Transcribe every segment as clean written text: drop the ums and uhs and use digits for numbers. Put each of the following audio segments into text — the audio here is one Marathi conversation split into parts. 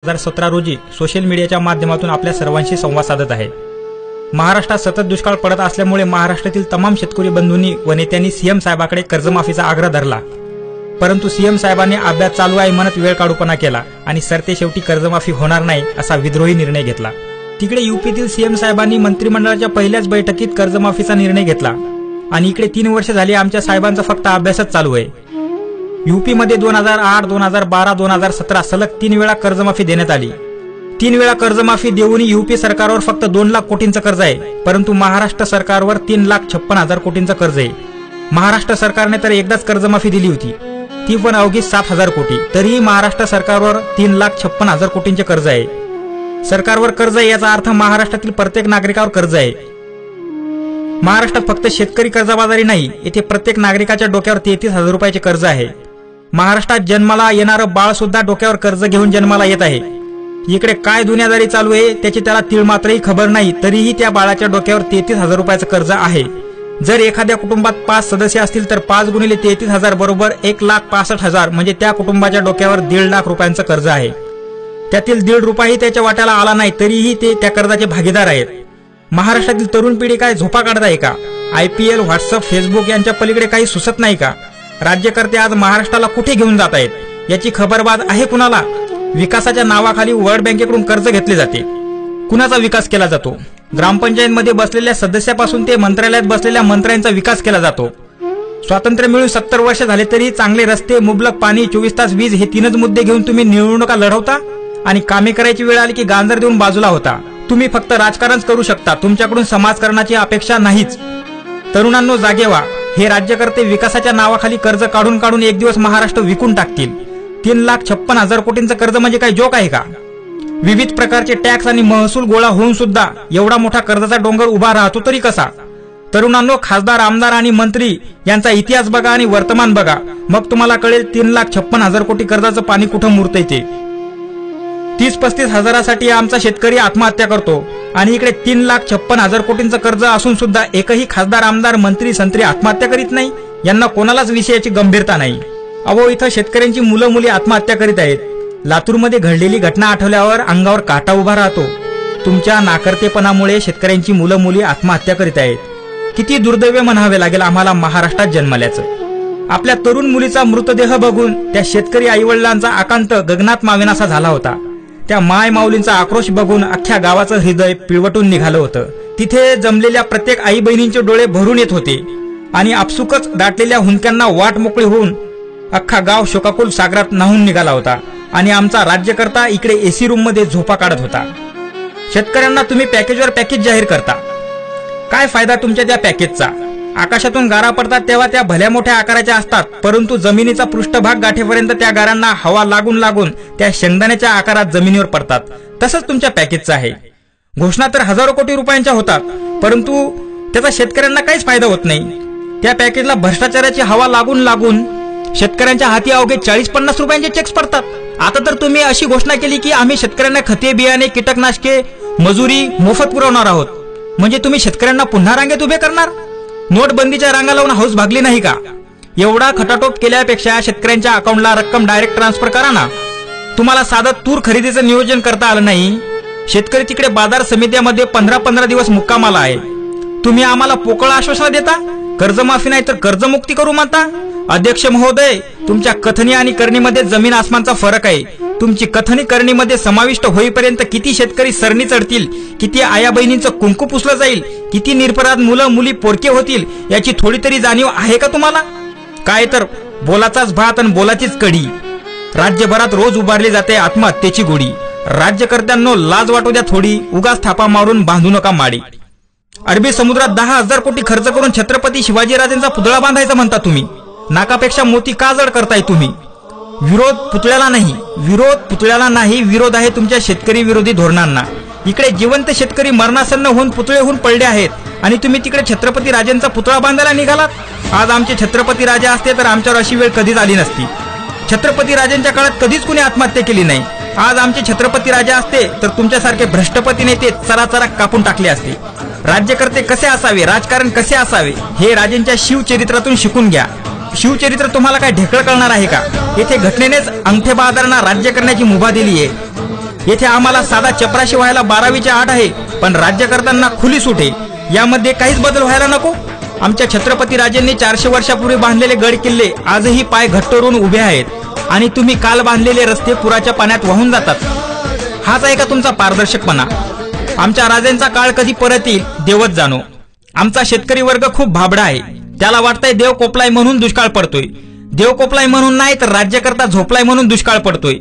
2017 रोजी सोशल मीडियाच्या माध्यमातून आपल्या सर्वांशी संवाद साधत आहे। महाराष्ट्रात सतत दुष्काळ पडत असल्यामुळे महाराष्ट्रातील तमाम शेतकरी बंधूंनी व नेत्यांनी सीएम साहेबांकडे कर्जमाफीचा आग्रह धरला, परंतु सीएम साहेबांनी अभ्यास चालू आहे म्हणत वेळकाढूपणा केला आणि सरते शेवटी कर्जमाफी होणार नाही असा विद्रोही निर्णय घेतला। तिकडे यूपीतील सीएम साहेबांनी मंत्रिमंडळाच्या पहिल्याच बैठकीत कर्जमाफीचा निर्णय घेतला आणि इकडे 3 वर्ष झाली आमच्या साहेबांचा फक्त अभ्यासच चालू आहे। यूपी मध्ये 2008, 2012, 2017 सलग 3 वेळा कर्जमाफी देण्यात आली। 3 वेळा कर्जमाफी देऊनही यूपी सरकारवर फक्त 2 लाख कोटींचं कर्ज आहे, परंतु महाराष्ट्र सरकारवर 3,56,000 कोटींचं कर्ज आहे। महाराष्ट्र सरकारने तर एकदाच कर्जमाफी दिली होती, ती पण अवघी 7,000 कोटी। तरीही महाराष्ट्र सरकारवर 3,56,000 कोटींचे कर्ज आहे। सरकारवर कर्ज आहे याचा अर्थ महाराष्ट्रातील प्रत्येक नागरिकावर कर्ज आहे। महाराष्ट्रात फक्त शेतकरी कर्जबाजारी नाही, येथे प्रत्येक नागरिकाच्या डोक्यावर 33,000 रुपयाचे कर्ज आहे। महाराष्ट्रात जन्माला येणारं बाळ सुद्धा डोक्यावर कर्ज घेऊन जन्माला येत आहे। इकडे काय दुनियादारी चालू आहे त्याची त्याला तीळ मात्रही खबर नाही, तरीही त्या बाळाच्या डोक्यावर 33,000 रुपयाचं कर्ज आहे। जर एखाद्या कुटुंबात 5 सदस्य असतील तर 5 गुणिले 33,000 बरोबर 1,65,000 म्हणजे त्या कुटुंबाच्या डोक्यावर 1.5 लाख रुपयांचं कर्ज आहे। त्यातील 1.5 रुपयाही त्याच्या वाट्याला आला नाही, तरीही ते त्या कर्जाचे भागीदार आहेत। महाराष्ट्रातील तरुण पिढी काय झोपा काढत आहे का? IPL, व्हॉट्सअप, फेसबुक यांच्या पलीकडे काही सुचत नाही का? राज्यकर्ते आज महाराष्ट्राला कुठे घेऊन जात आहेत याची खबरबाज आहे कुणाला? विकासाच्या नावाखाली वर्ल्ड बँकेकडून कर्ज घेतले जाते। कुणाचा विकास केला जातो? ग्रामपंचायतमध्ये बसलेल्या सदस्यापासून ते मंत्रालयात बसलेल्या मंत्र्यांचा विकास केला जातो। स्वातंत्र्य मिळून 70 वर्ष झाले तरी चांगले रस्ते, मुबलक पाणी, 24 तास वीज हे 3च मुद्दे घेऊन तुम्ही निवडणुका लढवता आणि कामे करायची वेळ आली की गांजर देऊन बाजूला होता। तुम्ही फक्त राजकारणच करू शकता, तुमच्याकडून समाजकारणाची अपेक्षा नाहीच। तरुणांनो जागे व्हा, हे राज्यकर्ते विकासाच्या नावाखाली कर्ज काढून काढून एक दिवस महाराष्ट्र विकून टाकतील। 3,56,000 कोटींचं कर्ज म्हणजे काय जोक आहे का? विविध प्रकारचे टॅक्स आणि महसूल गोळा होऊन सुद्धा एवढा मोठा कर्जाचा डोंगर उभा राहतो तरी कसा? तरुणांनो, खासदार, आमदार आणि मंत्री यांचा इतिहास बघा आणि वर्तमान बघा, मग तुम्हाला कळेल 3,56,000 कोटी कर्जाचं पाणी कुठं मुरतंय ते। 30-35 हजारासाठी आमचा शेतकरी आत्महत्या करतो आणि इकडे 3,56,000 कोटींचं कर्ज असून सुद्धा एकही खासदार, आमदार, मंत्री, संत्री आत्महत्या करीत नाही। यांना कोणालाच विषयाची गंभीरता नाही। अहो, इथं शेतकऱ्यांची मुलं मुली आत्महत्या करीत आहेत। लातूरमध्ये घडलेली घटना आठवल्यावर अंगावर काटा उभा राहतो। तुमच्या नाकर्तेपणामुळे शेतकऱ्यांची मुलं मुली आत्महत्या करीत आहेत। किती दुर्दैव म्हणावे लागेल आम्हाला महाराष्ट्रात जन्मल्याचं। आपल्या तरुण मुलीचा मृतदेह बघून त्या शेतकरी आईवडिलांचा आकांत गगनात मावेनासा झाला होता। त्या माय माऊलींचा आक्रोश बघून अख्ख्या गावाचं हृदय पिळवटून निघालं होतं। तिथे जमलेल्या प्रत्येक आई बहिणींचे डोळे भरून येत होते आणि आपसुकच दाटलेल्या हुंदक्यांना वाट मोकळी होऊन अख्खा गाव शोकाकुल सागरात न्हाऊन निघाला होता आणि आमचा राज्यकर्ता इकडे AC रूम मध्ये झोपा काढत होता। शेतकऱ्यांना तुम्ही पॅकेजवर पॅकेज जाहीर करता, काय फायदा तुमच्या त्या पॅकेजचा? आकाशातून गारा पडतात तेव्हा त्या भल्या मोठ्या आकाराच्या असतात, परंतु जमिनीचा पृष्ठभाग गाठेपर्यंत त्या गारांना हवा लागून लागून त्या शेंगदाण्याच्या आकारात जमिनीवर पडतात। तसंच तुमच्या पॅकेजचं आहे। घोषणा तर हजारो कोटी रुपयांच्या होतात, परंतु त्याचा शेतकऱ्यांना काहीच फायदा होत नाही। त्या पॅकेजला भ्रष्टाचाराची हवा लागून लागून शेतकऱ्यांच्या हाती अवघे 40-50 रुपयांचे चेक्स पडतात। आता तर तुम्ही अशी घोषणा केली की आम्ही शेतकऱ्यांना खते, बियाणे, कीटकनाशके, मजुरी मोफत पुरवणार आहोत। म्हणजे तुम्ही शेतकऱ्यांना पुन्हा रांगेत उभे करणार? नोटबंदीच्या रांगा लावून हौस भागली नाही का? एवढा खटाटोप केल्यापेक्षा शेतकऱ्यांच्या अकाउंटला रक्कम डायरेक्ट ट्रान्सफर करा ना। तुम्हाला साधं तूर खरेदीचं नियोजन करता आलं नाही। शेतकरी तिकडे बाजार समित्यामध्ये 15-15 दिवस मुक्कामाला आहे। तुम्ही आम्हाला पोकळ आश्वासन देता, कर्जमाफी नाही तर कर्जमुक्ती करू म्हणता। अध्यक्ष महोदय, तुमच्या कथनी आणि करणीमध्ये जमीन आसमानचा फरक आहे। तुमची कथनी करणीमध्ये समाविष्ट होईपर्यंत किती शेतकरी सरणी चढतील, किती आया बहिणींचं कुंकू पुसलं जाईल, किती निरपराध मुलं मुली पोरके होतील याची थोडी तरी जाणीव आहे का तुम्हाला? काय तर बोलाचाच भात आणि बोलाचीच कढी। राज्यभरात रोज उभारली जाते आत्महत्येची गोडी। राज्यकर्त्यांनो, लाज वाटू द्या थोडी, उगाच थापा मारून बांधू नका माडी। अरबी समुद्रात 10,000 कोटी खर्च करून छत्रपती शिवाजीराजेंचा पुतळा बांधायचा म्हणता तुम्ही। नाकापेक्षा मोती का जड करताय तुम्ही? विरोध पुतळ्याला नाही, विरोध आहे तुमच्या शेतकरी विरोधी धोरणांना। इकडे जिवंत शेतकरी मरणासन्न होऊन पुतळे होऊन पडले आहेत आणि तुम्ही तिकडे छत्रपती राजांचा पुतळा बांधायला निघालात। आज आमचे छत्रपती राजा असते तर आमच्यावर अशी वेळ कधीच आली नसती। छत्रपती राजांच्या काळात कधीच कुणी आत्महत्या केली नाही। आज आमचे छत्रपती राजा असते तर तुमच्यासारखे भ्रष्टपती नेते चराचरा कापून टाकले असते। राज्यकर्ते कसे असावे, राजकारण कसे असावे हे राजांच्या शिवचरित्रातून शिकून घ्या। शिवचरित्र तुम्हाला काय ढेकळ कळणार आहे का? येथे घटनेनेच अंगठे बहादरांना राज्य करण्याची मुभा दिली आहे। येथे आम्हाला साधा चपराशी व्हायला 12वीची अट आहे, पण राज्य करताना खुली सूट आहे। यामध्ये काहीच बदल व्हायला नको। आमच्या छत्रपती राजांनी 400 वर्षापूर्वी बांधलेले गड किल्ले आजही पाय घट्ट करून उभे आहेत, आणि तुम्ही काल बांधलेले रस्ते पुराच्या पाण्यात वाहून जातात। हाच आहे का तुमचा पारदर्शकपणा? आमच्या राजांचा काळ कधी परत येईल देवच जाणो। आमचा शेतकरी वर्ग खूप भाबडा आहे। त्याला वाटतंय देव कोपलाय म्हणून दुष्काळ पडतोय। देव कोपलाय म्हणून नाही तर राज्यकर्ता झोपलाय म्हणून दुष्काळ पडतोय।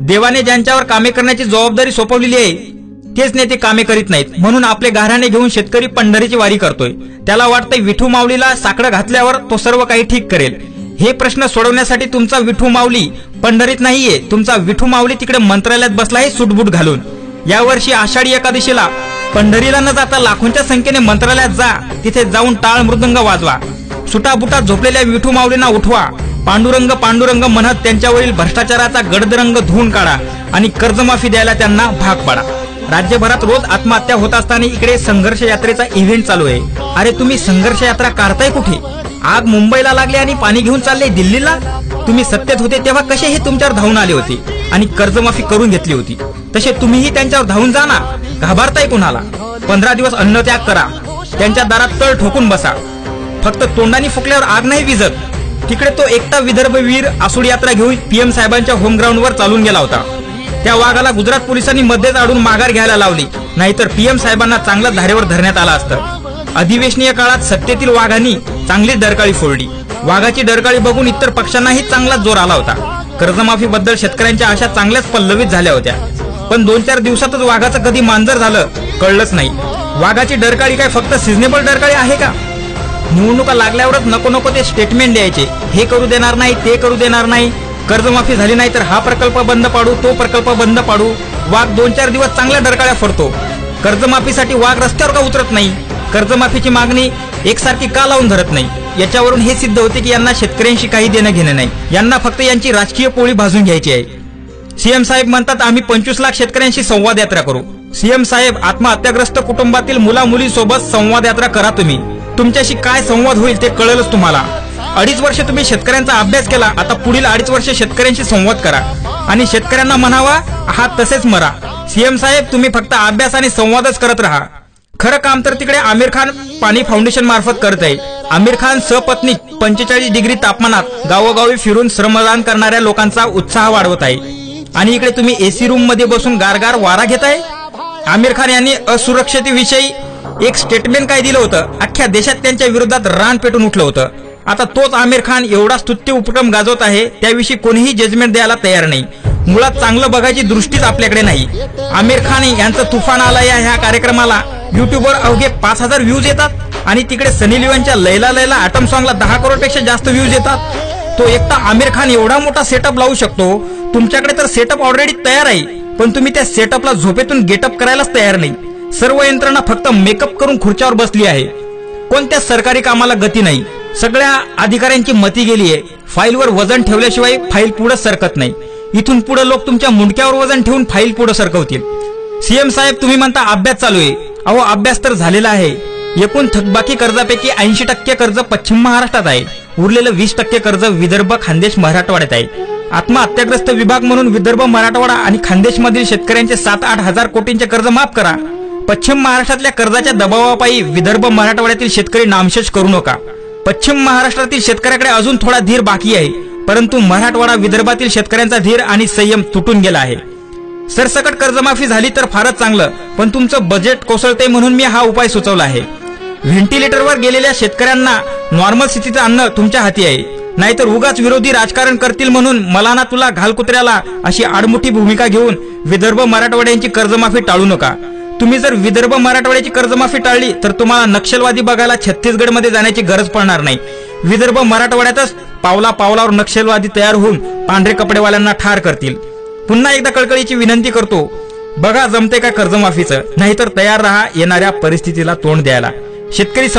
देवाने ज्यांच्यावर कामे करण्याची जबाबदारी सोपवलेली आहे तेच नेते कामे करीत नाहीत, म्हणून आपले गाऱ्हाणे घेऊन शेतकरी पंढरीची वारी करतोय। त्याला वाटतंय विठू माऊलीला साकडं घातल्यावर तो सर्व काही ठीक करेल। हे प्रश्न सोडवण्यासाठी तुमचा विठू माऊली पंढरीत नाहीये, तुमचा विठू माऊली तिकडे मंत्रालयात बसला आहे सूटबूट घालून। यावर्षी आषाढी एकादशीला पंढरीला न जाता लाखोंच्या संख्येने मंत्रालयात जा, तिथे जाऊन टाळ मृदंग वाजवा। सुटाबुटात झोपलेल्या विठू माऊलींना उठवा, पांडुरंग पांडुरंग म्हणत त्यांच्यावरील भ्रष्टाचाराचा गडदरंग धुवून काढा आणि कर्जमाफी द्यायला त्यांना भाग पाडा। राज्यभरात रोज आत्महत्या होत असताना इकडे संघर्ष यात्रेचा इव्हेंट चालू आहे। अरे तुम्ही संघर्ष यात्रा काढताय कुठे? आग मुंबईला लागली आणि पाणी घेऊन चालले दिल्लीला। तुम्ही सत्तेत होते तेव्हा कसे हे तुमच्यावर धावून आले होते आणि कर्जमाफी करून घेतली होती, तसे तुम्हीही त्यांच्यावर धावून जा ना। घाबरताय कुणाला? 15 दिवस अन्न त्याग करा, त्यांच्या दारात तळ ठोकून बसा। फक्त तोंडाने फुकल्यावर आग नाही विझत। तिकडे तो एकटा विदर्भवीर आसूड यात्रा घेऊन पीएम साहेबांच्या होमग्राऊंडवर चालून गेला होता। त्या वाघाला गुजरात पोलिसांनी मध्येच अडून माघार घ्यायला लावली, नाहीतर पीएम साहेबांना चांगलं धारेवर धरण्यात आलं असतं। अधिवेशनीय काळात सत्तेतील वाघांनी चांगलीच डरकाळी फोडली। वाघाची डरकाळी बघून इतर पक्षांनाही चांगलाच जोर आला होता। कर्जमाफीबद्दल शेतकऱ्यांच्या आशा चांगल्याच पल्लवित झाल्या होत्या, पण 2-4 दिवसातच वाघाचं कधी मांजर झालं कळलंच नाही। वाघाची डरकाळी काय फक्त सिजनेबल डरकाळी आहे का? निवडणुका लागल्यावरच नको नको ते स्टेटमेंट द्यायचे, हे करू देणार नाही ते करू देणार नाही, कर्जमाफी झाली नाही तर हा प्रकल्प बंद पाडू तो प्रकल्प बंद पाडू। वाघ 2-4 दिवस चांगल्या डरकाळ्या फोडतो, कर्जमाफीसाठी वाघ रस्त्यावर का उतरत नाही? कर्जमाफीची मागणी एकसारखी का लावून धरत नाही? याच्यावरून हे सिद्ध होते की यांना शेतकऱ्यांशी काही देणं घेणं नाही, यांना फक्त यांची राजकीय पोळी भाजून घ्यायची आहे। सीएम साहेब म्हणतात आम्ही 25 लाख शेतकऱ्यांशी संवाद यात्रा करू। सीएम साहेब, आत्महत्याग्रस्त कुटुंबातील मुला मुलींसोबत संवाद यात्रा करा। तुमच्याशी काय संवाद होईल ते कळेलच तुम्हाला। 2.5 वर्ष तुम्ही शेतकऱ्यांचा अभ्यास केला, आता पुढील 2.5 वर्ष शेतकऱ्यांशी संवाद करा आणि शेतकऱ्यांना म्हणावा आहात तसेच मरा। सीएम साहेब, तुम्ही फक्त अभ्यास आणि संवादच करत राहा। खरं काम तर तिकडे आमिर खान पाणी फाउंडेशन मार्फत करत आहे। आमिर खान सपत्नी 45 डिग्री तापमानात गावोगावी फिरून श्रमदान करणाऱ्या लोकांचा उत्साह वाढवत आहे, आणि इकडे तुम्ही एसी रूम मध्ये बसून गारगार वारा घेताय। आमिर खान यांनी असुरक्षतेविषयी एक स्टेटमेंट काय दिलं होतं, अख्ख्या देशात त्यांच्या विरोधात रान पेटून उठलं होतं। आता तोच आमिर खान एवढा स्तुत्य उपक्रम गाजवत आहे, त्याविषयी कोणीही जजमेंट द्यायला तयार नाही। मुळात चांगलं बघायची दृष्टीच आपल्याकडे नाही। आमिर खान यांचं तुफान आला या ह्या कार्यक्रमाला युट्यूबवर अवघे 5000 व्ह्यूज येतात, आणि तिकडे सनी लिओनच्या लैला लैला ॲटम सॉंगला 10 करोडपेक्षा जास्त व्ह्यूज येतात। तो एकटा आमिर खान एवढा मोठा सेटअप लावू शकतो। तुमच्याकडे तर सेटअप ऑलरेडी तयार आहे, पण तुम्ही त्या सेटअपला झोपेतून गेटअप करायलाच तयार नाही। सर्व यंत्रणा फक्त मेकअप करून खुर्च्यावर बसली आहे। कोणत्या सरकारी कामाला गती नाही। सगळ्या अधिकाऱ्यांची मती गेली आहे। फाईलवर वजन ठेवल्याशिवाय फाईल पुढे सरकत नाही। इथून पुढे लोक तुमच्या मुंडक्यावर वजन ठेवून फाईल पुढे सरकवतील। सीएम साहेब, तुम्ही म्हणता अभ्यास चालू आहे। अहो, अभ्यास तर झालेला आहे। एकूण थकबाकी कर्जापैकी 80% कर्ज पश्चिम महाराष्ट्रात आहे, उरलेलं 20% कर्ज विदर्भ खानदेश मराठवाड्यात आहे। आत्महत्याग्रस्त विभाग म्हणून विदर्भ मराठवाडा आणि खानदेशमधील शेतकऱ्यांचे 7-8 हजार कोटींचे कर्ज माफ करा। पश्चिम महाराष्ट्रातल्या कर्जाच्या दबावापायी विदर्भ मराठवाड्यातील शेतकरी नामशेष करू नका। पश्चिम महाराष्ट्रातील शेतकऱ्याकडे अजून थोडा धीर बाकी आहे, परंतु मराठवाडा विदर्भातील शेतकऱ्यांचा धीर आणि संयम तुटून गेला आहे। सरसकट कर्जमाफी झाली तर फारच चांगलं, पण तुमचं बजेट कोसळते म्हणून मी हा उपाय सुचवला आहे। व्हेंटिलेटरवर गेलेल्या शेतकऱ्यांना नॉर्मल स्थितीत आणणं तुमच्या हाती आहे, नाहीतर उगाच विरोधी राजकारण करतील म्हणून मला ना तुला घाल कुत्र्याला अशी आडमुठी भूमिका घेऊन विदर्भ मराठवाड्यांची कर्जमाफी टाळू नका। तुम्ही जर विदर्भ मराठवाड्याची कर्जमाफी टाळली तर तुम्हाला नक्षलवादी बघायला छत्तीसगडमध्ये जाण्याची गरज पडणार नाही। विदर्भ मराठवाड्यातच पावला पावलावर नक्षलवादी तयार होऊन पांढरे कपडेवाल्यांना ठार करतील। पुन्हा एकदा कळकळीची विनंती करतो, बघा जमते का कर्जमाफीचं, नाहीतर तयार राहा येणाऱ्या परिस्थितीला तोंड द्यायला। शेतकरी